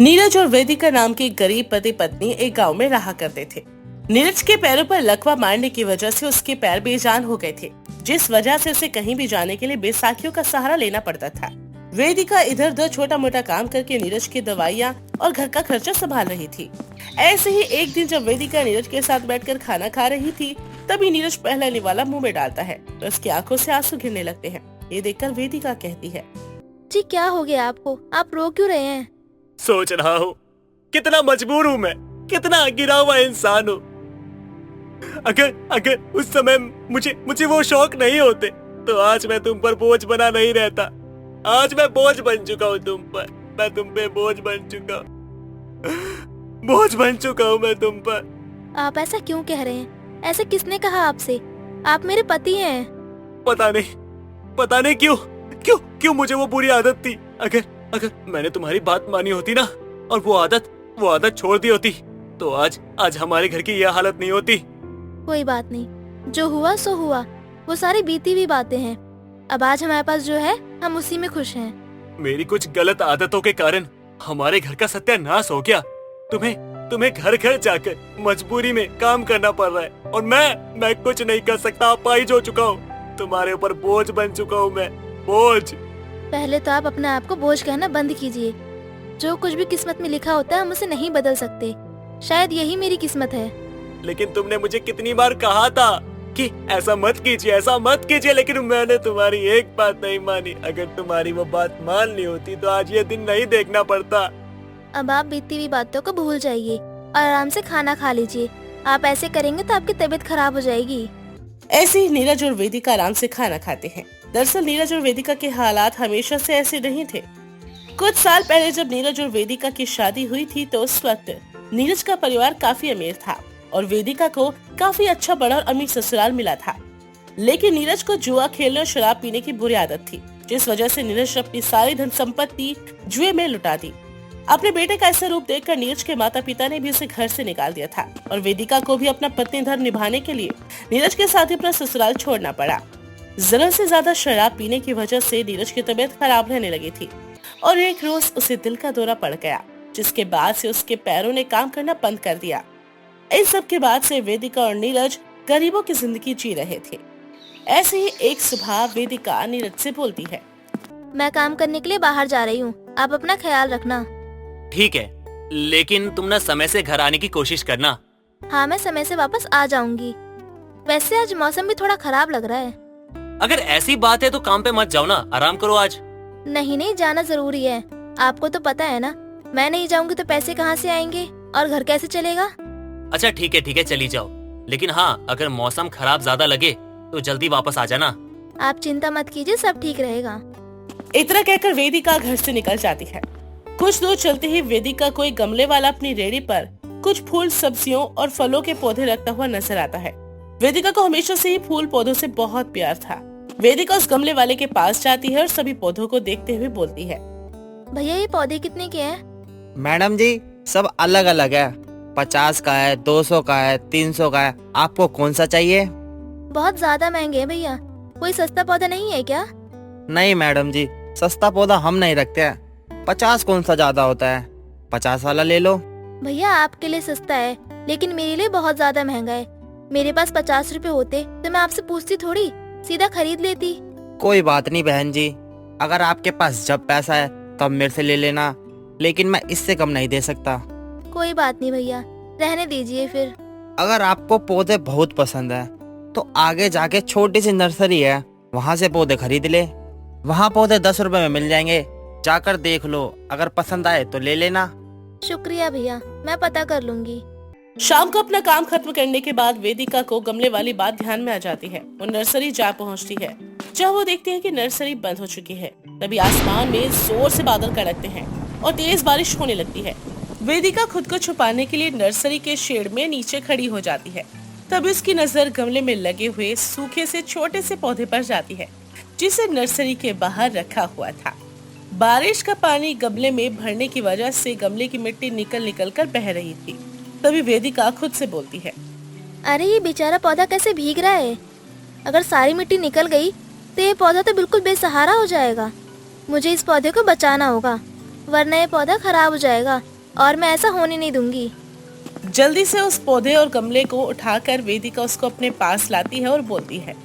नीरज और वेदिका नाम के गरीब पति पत्नी एक गांव में रहा करते थे। नीरज के पैरों पर लकवा मारने की वजह से उसके पैर बेजान हो गए थे, जिस वजह से उसे कहीं भी जाने के लिए बैसाखियों का सहारा लेना पड़ता था। वेदिका इधर उधर छोटा मोटा काम करके नीरज की दवाइयाँ और घर का खर्चा संभाल रही थी। ऐसे ही एक दिन जब वेदिका नीरज के साथ बैठकर खाना खा रही थी, तभी नीरज पहला निवाला मुंह में डालता है तो उसकी आंखों से आंसू गिरने लगते हैं। ये देखकर वेदिका कहती है, जी क्या हो गया आपको? आप रो क्यों रहे हैं? सोच रहा हूँ कितना मजबूर हूँ मैं, कितना गिरा हुआ इंसान हूँ। अगर उस समय मुझे वो शौक नहीं होते तो आज मैं तुम पर बोझ बना नहीं रहता। आज मैं बोझ बन चुका हूँ तुम पर, मैं तुम पे बोझ बन चुका हूँ मैं तुम पर। आप ऐसा क्यों कह रहे हैं? ऐसा किसने कहा आपसे? आप मेरे पति हैं। पता नहीं क्यों मुझे वो बुरी आदत थी। अगर मैंने तुम्हारी बात मानी होती ना और वो आदत छोड़ दी होती तो आज हमारे घर की यह हालत नहीं होती। कोई बात नहीं, जो हुआ सो हुआ, वो सारी बीती हुई बातें हैं। अब आज हमारे पास जो है हम उसी में खुश हैं। मेरी कुछ गलत आदतों के कारण हमारे घर का सत्यानाश हो गया। तुम्हें घर घर जाकर मजबूरी में काम करना पड़ रहा है और मैं कुछ नहीं कर सकता। अपाहिज हो चुका हूँ, तुम्हारे ऊपर बोझ बन चुका हूँ मैं, बोझ। पहले तो आप अपने आप को बोझ कहना बंद कीजिए। जो कुछ भी किस्मत में लिखा होता है हम उसे नहीं बदल सकते। शायद यही मेरी किस्मत है। लेकिन तुमने मुझे कितनी बार कहा था कि ऐसा मत कीजिए, लेकिन मैंने तुम्हारी एक बात नहीं मानी। अगर तुम्हारी वो बात मान ली होती तो आज ये दिन नहीं देखना पड़ता। अब आप बीती हुई बातों को भूल जाइए और आराम से खाना खा लीजिए। आप ऐसे करेंगे तो आपकी तबीयत खराब हो जाएगी। ऐसे ही नीरज और वेदिका आराम से खाना खाते हैं। दरअसल नीरज और वेदिका के हालात हमेशा से ऐसे नहीं थे। कुछ साल पहले जब नीरज और वेदिका की शादी हुई थी तो उस वक्त नीरज का परिवार काफी अमीर था और वेदिका को काफी अच्छा बड़ा और अमीर ससुराल मिला था। लेकिन नीरज को जुआ खेलने और शराब पीने की बुरी आदत थी, जिस वजह से नीरज ने अपनी सारी धन संपत्ति जुए में लुटा दी। अपने बेटे का ऐसा रूप देखकर नीरज के माता पिता ने भी उसे घर से निकाल दिया था और वेदिका को भी अपना पत्नी धर्म निभाने के लिए नीरज के साथ ही अपना ससुराल छोड़ना पड़ा। जरूरत से ज्यादा शराब पीने की वजह से नीरज की तबीयत खराब रहने लगी थी और एक रोज उसे दिल का दौरा पड़ गया, जिसके बाद से उसके पैरों ने काम करना बंद कर दिया। इन सब के बाद से वेदिका और नीरज गरीबों की जिंदगी जी रहे थे। ऐसे ही एक सुबह वेदिका नीरज से बोलती है, मैं काम करने के लिए बाहर जा रही हूँ, आप अपना ख्याल रखना। ठीक है, लेकिन तुम ना समय से घर आने की कोशिश करना। हाँ, मैं समय से वापस आ जाऊंगी। वैसे आज मौसम भी थोड़ा खराब लग रहा है। अगर ऐसी बात है तो काम पे मत जाओ ना, आराम करो आज। नहीं, जाना जरूरी है। आपको तो पता है ना, मैं नहीं जाऊंगी तो पैसे कहाँ से आएंगे और घर कैसे चलेगा। अच्छा ठीक है चली जाओ, लेकिन हाँ अगर मौसम खराब ज्यादा लगे तो जल्दी वापस आ जाना। आप चिंता मत कीजिए, सब ठीक रहेगा। इतना कहकर वेदिका घर से निकल जाती है। कुछ दूर चलते ही वेदिका को एक गमले वाला अपनी रेहड़ी पर कुछ फूल, सब्जियों और फलों के पौधे रखता हुआ नजर आता है। वेदिका को हमेशा से ही फूल पौधों से बहुत प्यार था। वेदिका उस गमले वाले के पास जाती है और सभी पौधों को देखते हुए बोलती है, भैया ये पौधे कितने के हैं? मैडम जी सब अलग अलग है, 50 का है, 200 का है, 300 का है। आपको कौन सा चाहिए? बहुत ज्यादा महंगे हैं भैया, कोई सस्ता पौधा नहीं है क्या? नहीं मैडम जी, सस्ता पौधा हम नहीं रखते हैं। 50 कौन सा ज्यादा होता है, 50 वाला ले लो। भैया आपके लिए सस्ता है, लेकिन मेरे लिए बहुत ज्यादा महंगा है। मेरे पास 50 रुपए होते तो मैं आपसे पूछती थोड़ी, सीधा खरीद लेती। कोई बात नहीं बहन जी, अगर आपके पास जब पैसा है तब मेरे से ले लेना, लेकिन मैं इससे कम नहीं दे सकता। कोई बात नहीं भैया, रहने दीजिए फिर। अगर आपको पौधे बहुत पसंद है तो आगे जाके छोटी सी नर्सरी है, वहाँ से पौधे खरीद ले। वहाँ पौधे 10 रुपए में मिल जाएंगे, जाकर देख लो, अगर पसंद आए तो ले लेना। शुक्रिया भैया, मैं पता कर लूंगी। शाम को अपना काम खत्म करने के बाद वेदिका को गमले वाली बात ध्यान में आ जाती है। वो नर्सरी जा पहुंचती है। जब वो देखती है कि नर्सरी बंद हो चुकी है, तभी आसमान में जोर से बादल कड़कते हैं और तेज बारिश होने लगती है। वेदिका खुद को छुपाने के लिए नर्सरी के शेड में नीचे खड़ी हो जाती है। तभी उसकी नजर गमले में लगे हुए सूखे से छोटे से पौधे पर जाती है, जिसे नर्सरी के बाहर रखा हुआ था। बारिश का पानी गमले में भरने की वजह से गमले की मिट्टी निकल कर बह रही थी। तभी वेदिका खुद से बोलती है, अरे ये बेचारा पौधा कैसे भीग रहा है। अगर सारी मिट्टी निकल गई तो ये पौधा तो बिल्कुल बेसहारा हो जाएगा। मुझे इस पौधे को बचाना होगा, वरना ये पौधा खराब हो जाएगा और मैं ऐसा होने नहीं दूंगी। जल्दी से उस पौधे और गमले को उठाकर वेदिका उसको अपने पास लाती है और बोलती है,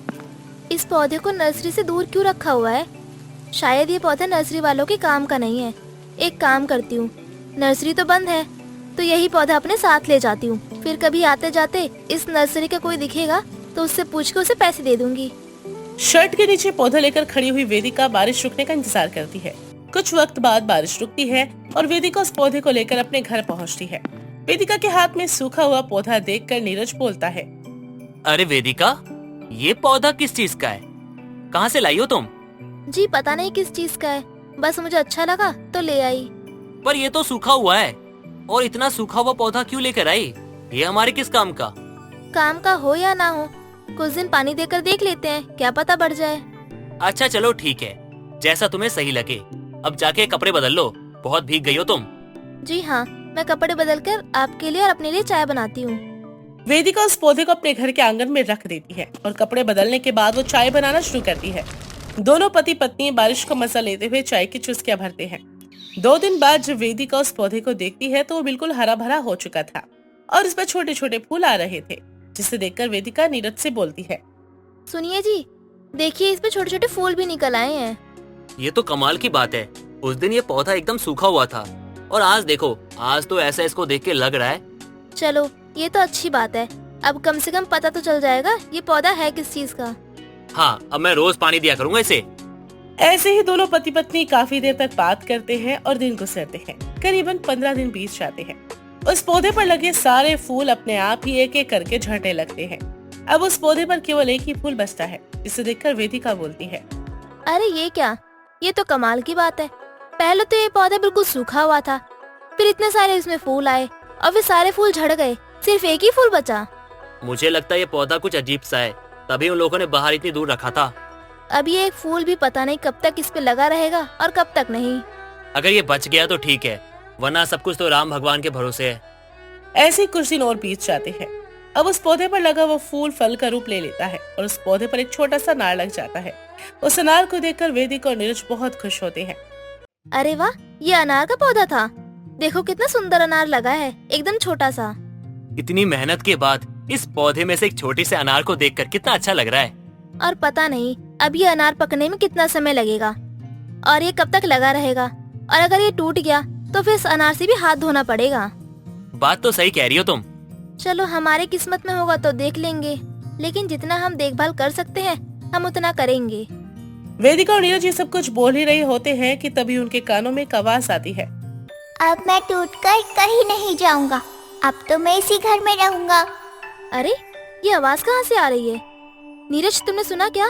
इस पौधे को नर्सरी से दूर क्यों रखा हुआ है? शायद ये पौधा नर्सरी वालों के काम का नहीं है। एक काम करती हूँ, नर्सरी तो बंद है तो यही पौधा अपने साथ ले जाती हूँ। फिर कभी आते जाते इस नर्सरी का कोई दिखेगा तो उससे पूछ के उसे पैसे दे दूंगी। शर्ट के नीचे पौधा लेकर खड़ी हुई वेदिका बारिश रुकने का इंतजार करती है। कुछ वक्त बाद बारिश रुकती है और वेदिका उस पौधे को लेकर अपने घर पहुंचती है। वेदिका के हाथ में सूखा हुआ पौधा देखकर नीरज बोलता है, अरे वेदिका, ये पौधा किस चीज का है? कहाँ से लाई हो तुम? जी पता नहीं किस चीज का है, बस मुझे अच्छा लगा तो ले आई। पर ये तो सूखा हुआ है, और इतना सूखा हुआ पौधा क्यों लेकर आई? ये हमारे किस काम का? काम का हो या ना हो, कुछ दिन पानी देकर देख लेते हैं, क्या पता बढ़ जाए। अच्छा चलो ठीक है, जैसा तुम्हें सही लगे। अब जाके कपड़े बदल लो, बहुत भीग गई हो तुम। जी हाँ, मैं कपड़े बदलकर आपके लिए और अपने लिए चाय बनाती हूँ। वेदिका उस पौधे को अपने घर के आंगन में रख देती है और कपड़े बदलने के बाद वो चाय बनाना शुरू करती है। दोनों पति पत्नी बारिश का मजा लेते हुए चाय की चुस्कियां भरते हैं। 2 दिन बाद जब वेदिका उस पौधे को देखती है तो वो बिल्कुल हरा भरा हो चुका था और इस पर छोटे छोटे फूल आ रहे थे, जिसे देखकर वेदिका नीरज से बोलती है, सुनिए जी, देखिए इस पे छोटे छोटे फूल भी निकल आए हैं। ये तो कमाल की बात है। उस दिन ये पौधा एकदम सूखा हुआ था और आज देखो, आज तो ऐसा इसको देख के लग रहा है। चलो ये तो अच्छी बात है, अब कम से कम पता तो चल जाएगा ये पौधा है किस चीज का। हाँ, अब मैं रोज पानी दिया करूँगा इसे। ऐसे ही दोनों पति पत्नी काफी देर तक बात करते हैं और दिन गुजरते हैं। करीबन 15 दिन बीत जाते हैं। उस पौधे पर लगे सारे फूल अपने आप ही एक एक करके झड़ने लगते हैं। अब उस पौधे पर केवल एक ही फूल बचता है, जिसे देखकर वेदिका बोलती है, अरे ये क्या, ये तो कमाल की बात है। पहले तो ये पौधा बिल्कुल सूखा हुआ था, फिर इतने सारे इसमें फूल आए और फिर सारे फूल झड़ गए, सिर्फ एक ही फूल बचा। मुझे लगता है ये पौधा कुछ अजीब सा है, तभी उन लोगों ने बाहर इतनी दूर रखा था। अब ये एक फूल भी पता नहीं कब तक इस पे लगा रहेगा और कब तक नहीं। अगर ये बच गया तो ठीक है, वरना सब कुछ तो राम भगवान के भरोसे है। ऐसे ही कुछ दिन और बीत जाते हैं। अब उस पौधे पर लगा वो फूल फल का रूप ले लेता है और उस पौधे पर एक छोटा सा अनार लग जाता है। उस अनार को देखकर वेदिका और नीरज बहुत खुश होते हैं। अरे वाह, ये अनार का पौधा था। देखो कितना सुंदर अनार लगा है, एकदम छोटा सा। इतनी मेहनत के बाद इस पौधे में से एक छोटे से अनार को देखकर कितना अच्छा लग रहा है। और पता नहीं अब ये अनार पकने में कितना समय लगेगा और ये कब तक लगा रहेगा, और अगर ये टूट गया तो फिर इस अनार से भी हाथ धोना पड़ेगा। बात तो सही कह रही हो तुम। चलो हमारे किस्मत में होगा तो देख लेंगे, लेकिन जितना हम देखभाल कर सकते हैं हम उतना करेंगे। वेदिका और नीरज ये सब कुछ बोल ही रहे होते हैं कि तभी उनके कानों में एक आवाज आती है, अब मैं टूटकर कहीं नहीं जाऊंगा, अब तो मैं इसी घर में रहूंगा। अरे ये आवाज कहाँ से आ रही है? नीरज तुमने सुना क्या?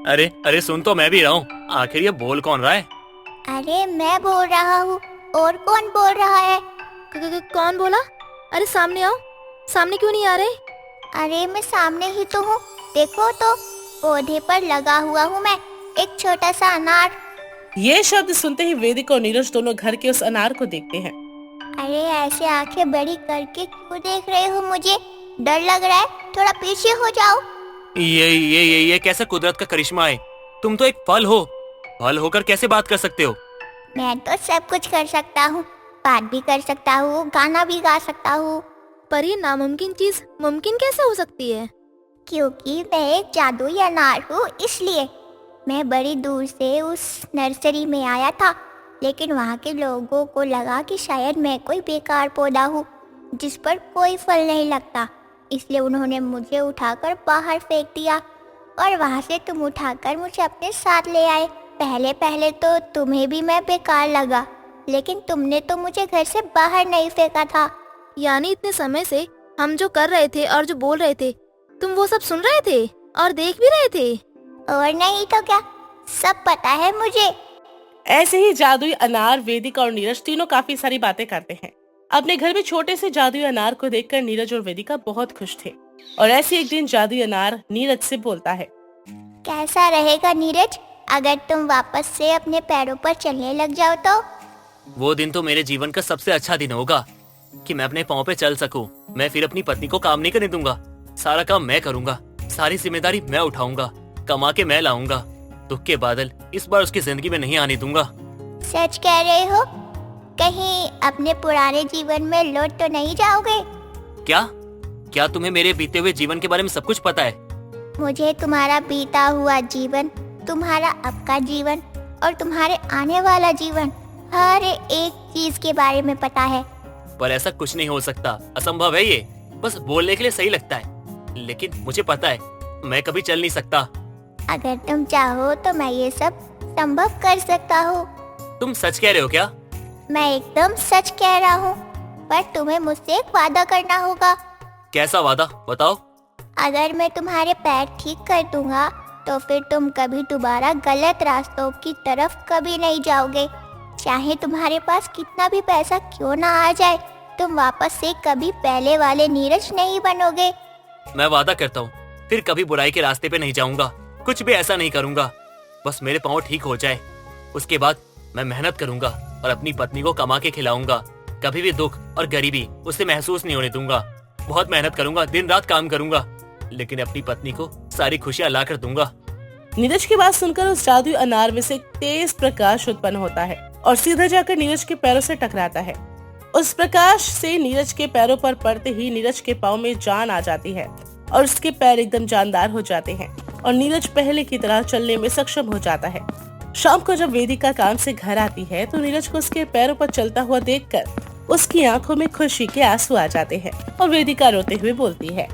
अरे अरे सुन तो मैं भी रहा हूँ, आखिर ये बोल कौन रहा है? अरे मैं बोल रहा हूँ, और कौन बोल रहा है? कौन बोला? अरे सामने आओ, सामने क्यों नहीं आ रहे? अरे मैं सामने ही तो हूँ, देखो तो पौधे पर लगा हुआ हूँ मैं, एक छोटा सा अनार। ये शब्द सुनते ही वेदिका और नीरज दोनों घर के उस अनार को देखते हैं। अरे ऐसे आंखें बड़ी करके क्यों देख रहे हो मुझे? डर लग रहा है, थोड़ा पीछे हो जाओ। ये कैसा कुदरत का करिश्मा है? तुम तो एक फल हो, फल होकर कैसे बात कर सकते हो? मैं तो सब कुछ कर सकता हूँ, बात भी कर सकता हूँ, गाना भी गा सकता हूँ। पर ये नामुमकिन चीज मुमकिन कैसे हो सकती है? क्योंकि मैं एक जादुई अनार हूँ, इसलिए। मैं बड़ी दूर से उस नर्सरी में आया था, लेकिन वहाँ के लोगों को लगा कि शायद मैं कोई बेकार पौधा हूँ जिस पर कोई फल नहीं लगता, इसलिए उन्होंने मुझे उठाकर बाहर फेंक दिया और वहाँ से तुम उठाकर मुझे अपने साथ ले आए। पहले पहले तो तुम्हें भी मैं बेकार लगा, लेकिन तुमने तो मुझे घर से बाहर नहीं फेंका था। यानी इतने समय से हम जो कर रहे थे और जो बोल रहे थे तुम वो सब सुन रहे थे और देख भी रहे थे? और नहीं तो क्या, सब पता है मुझे। ऐसे ही जादुई अनार वेदिका और नीरज तीनों काफी सारी बातें करते हैं। अपने घर में छोटे से जादुई अनार को देखकर नीरज और वेदिका बहुत खुश थे। और ऐसे एक दिन जादुई अनार नीरज से बोलता है, कैसा रहेगा नीरज अगर तुम वापस से अपने पैरों पर चलने लग जाओ तो? वो दिन तो मेरे जीवन का सबसे अच्छा दिन होगा कि मैं अपने पाँव पे चल सकूं। मैं फिर अपनी पत्नी को काम नहीं करने दूंगा, सारा काम मैं करूंगा, सारी जिम्मेदारी मैं उठाऊंगा, कमा के मैं लाऊंगा। दुख के बादल इस बार उसकी जिंदगी में नहीं आने दूंगा। सच कह रहे हो? कहीं अपने पुराने जीवन में लौट तो नहीं जाओगे? क्या क्या तुम्हें मेरे बीते हुए जीवन के बारे में सब कुछ पता है? मुझे तुम्हारा बीता हुआ जीवन, तुम्हारा अब का जीवन और तुम्हारे आने वाला जीवन, हर एक चीज के बारे में पता है। पर ऐसा कुछ नहीं हो सकता, असंभव है ये। बस बोलने के लिए सही लगता है, लेकिन मुझे पता है मैं कभी चल नहीं सकता। अगर तुम चाहो तो मैं ये सब संभव कर सकता हूँ। तुम सच कह रहे हो क्या? मैं एकदम सच कह रहा हूँ, पर तुम्हें मुझसे एक वादा करना होगा। कैसा वादा, बताओ। अगर मैं तुम्हारे पैर ठीक कर दूंगा तो फिर तुम कभी दोबारा गलत रास्तों की तरफ कभी नहीं जाओगे। चाहे तुम्हारे पास कितना भी पैसा क्यों ना आ जाए, तुम वापस से कभी पहले वाले नीरज नहीं बनोगे। मैं वादा करता हूँ फिर कभी बुराई के रास्ते पे नहीं जाऊंगा, कुछ भी ऐसा नहीं करूंगा। बस मेरे पाँव ठीक हो जाए, उसके बाद मैं मेहनत करूंगा और अपनी पत्नी को कमा के खिलाऊंगा। कभी भी दुख और गरीबी उसे महसूस नहीं होने दूंगा। बहुत मेहनत करूंगा, दिन रात काम करूंगा, लेकिन अपनी पत्नी को सारी खुशियां ला कर दूंगा। नीरज की बात सुनकर उस जादुई अनार में से एक तेज प्रकाश उत्पन्न होता है और सीधा जाकर नीरज के पैरों से टकराता है। उस प्रकाश से नीरज के पैरों पर पड़ते ही नीरज के पाँव में जान आ जाती है और उसके पैर एकदम जानदार हो जाते हैं और नीरज पहले की तरह चलने में सक्षम हो जाता है। शाम को जब वेदिका काम से घर आती है तो नीरज को उसके पैरों पर चलता हुआ देखकर उसकी आंखों में खुशी के आंसू आ जाते हैं और वेदिका रोते हुए बोलती है,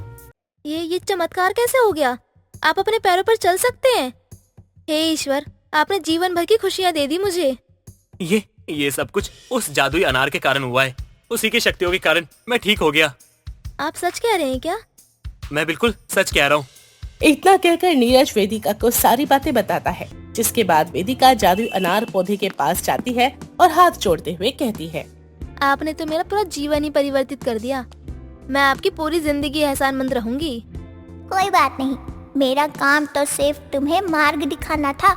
ये चमत्कार कैसे हो गया? आप अपने पैरों पर चल सकते हैं? हे ईश्वर, आपने जीवन भर की खुशियाँ दे दी मुझे। ये सब कुछ उस जादुई अनार के कारण हुआ है। उसी की शक्तियों के कारण मैं ठीक हो गया। आप सच कह रहे हैं क्या? मैं बिल्कुल सच कह रहा हूँ। इतना कहकर नीरज वेदिका को सारी बातें बताता है, जिसके बाद वेदिका जादुई अनार पौधे के पास जाती है और हाथ जोड़ते हुए कहती है, आपने तो मेरा पूरा जीवन ही परिवर्तित कर दिया। मैं आपकी पूरी जिंदगी एहसानमंद रहूंगी। कोई बात नहीं, मेरा काम तो सिर्फ तुम्हें मार्ग दिखाना था।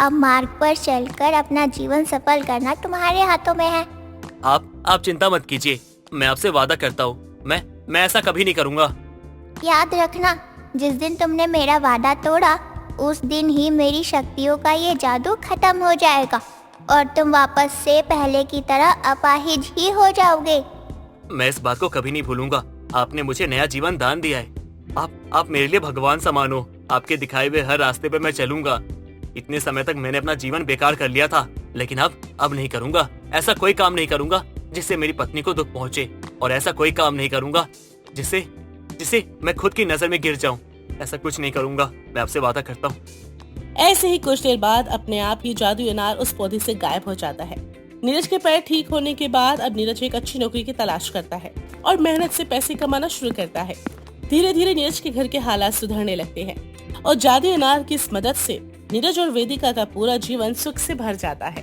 अब मार्ग पर चलकर अपना जीवन सफल करना तुम्हारे हाथों में है। आप चिंता मत कीजिए, मैं आपसे वादा करता हूँ मैं ऐसा कभी नहीं करूँगा। याद रखना, जिस दिन तुमने मेरा वादा तोड़ा उस दिन ही मेरी शक्तियों का ये जादू खत्म हो जाएगा और तुम वापस से पहले की तरह अपाहिज ही हो जाओगे। मैं इस बात को कभी नहीं भूलूंगा। आपने मुझे नया जीवन दान दिया है। आप मेरे लिए भगवान समान हो। आपके दिखाए हुए हर रास्ते पे मैं चलूंगा। इतने समय तक मैंने अपना जीवन बेकार कर लिया था, लेकिन अब नहीं करूंगा। ऐसा कोई काम नहीं करूंगा जिससे मेरी पत्नी को दुख पहुंचे, और ऐसा कोई काम नहीं करूंगा जिससे मैं खुद की नजर में गिर जाऊं। ऐसा कुछ नहीं करूंगा, मैं आपसे वादा करता हूँ। ऐसे ही कुछ देर बाद अपने आप ही जादुई अनार उस पौधे से गायब हो जाता है। नीरज के पैर ठीक होने के बाद अब नीरज एक अच्छी नौकरी की तलाश करता है और मेहनत से पैसे कमाना शुरू करता है। धीरे धीरे नीरज के घर के हालात सुधरने लगते हैं और जादुई अनार की इस मदद से नीरज और वेदिका का पूरा जीवन सुख से भर जाता है।